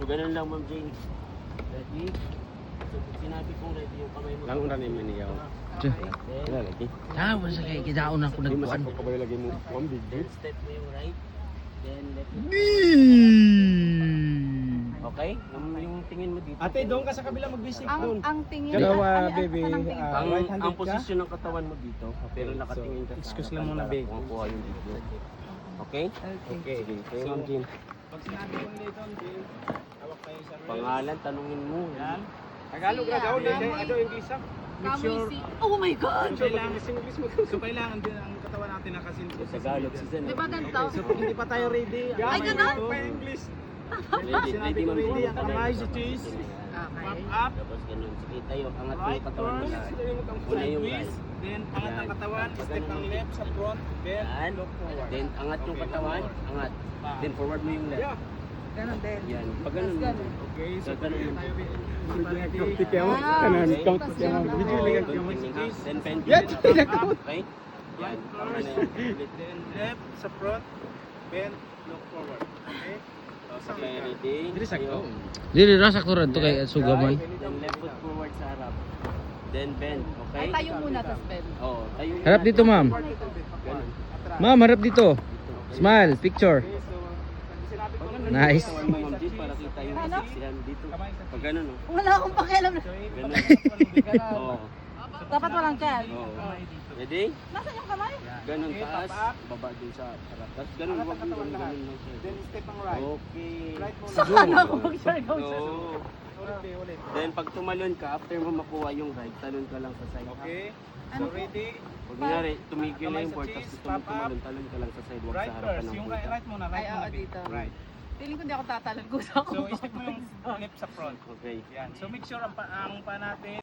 ganun lang, Ma'am Jane. Ready? So, pag sinabi kong ready yung kamay mo. Lang una ni maniyaw. Okay. Wala lagi. Tawa sa kay kidaon ako Di nagkuan. masako ka ba lagi mo? One big Then bit. step mo yung right. Then left. Okay? Yung tingin mo dito. Ate, doon ka sa kabila mag-visit doon. Ang tingin Dalawa, ano- ano- baby. anong tingin? Ang, Right-handed ang ka? posisyon ng katawan mo dito, pero nakatingin ka sa excuse harapan lang muna, para babe. makuha yung video. Okay? Okay. Sige, kayo, Ma'am Jane. Pag sinabi ko nila ito, Jane, hawak kayo sa Pangalan, tanungin mo. Yan. Tagalog na daw, hindi ano English ah. Make sure. Oh my God! Kailangan English mo. So kailangan din ang katawan natin nakasinto. Sa Tagalog, season. Di ba ganito? So pag hindi pa tayo ready, Ay, ganun? Pa English. Ready, Sinabi ko Ma'am ready, Jane. ang kamay sa cheese. Back up. Tapos ganun. Sige, tayo. Angat mo Right, yung katawan mo turn. lahat. Una Una yung twist. right. Then angat ang katawan, step ang left sa front, bend, Yan. look forward. Then, angat yung katawan. Angat. Then, forward mo yung left. Ganun din. Yan. Pag ganun. Okay, so So, ganun yung tayo ready. Kanan, Then, bend Yan, yung pinakot. Okay? Yan. Tama na First, yan. then left sa front, bend, look forward. Okay? So, Okay, ready? Tayo. Dili ra sakto ra to kay sugaman. Then, left foot forward sa harap. Then, bend. Okay? Ay, tayo muna, tapos bend. Oo, tayo muna. Harap dito, ma'am. Ganun. Ma'am, harap dito. Smile, picture. Okay, so sinabi ko lang Nice. Katawan mo, Ma'am Jade, para kita yung Ano? siksihan dito. Pag ganun, oh. Wala akong pakialam. Ganun. Oo. Dapat walang chance. Oo. Ready? Nasaan yung kamay? Ganun Okay, taas, tap up. baba dun sa harap. Tapos ganun, Angat wag ang katawan ganun, lahat. ganun lang siya. Then step ang right. Okay. Right mo Siguro. Ano ako mag-share daw siya? Oo. Ulit. Then pag tumalon ka, after mo makuha yung right, talon ka lang sa side. Okay. Ano So ready? Pag nangyari, tumigil na Kamay yung sa board, cheese, tapos gusto mo pop up. tumalon, talon ka lang sa side, wag Right sa harapan first. ng Yung puta. right muna, right Ay, muna. oo, babe. dito. Right. Feeling ko di ako tatalon. Gusto ako. So isip mo yung left sa front. Okay. Yan. So make sure ang pa natin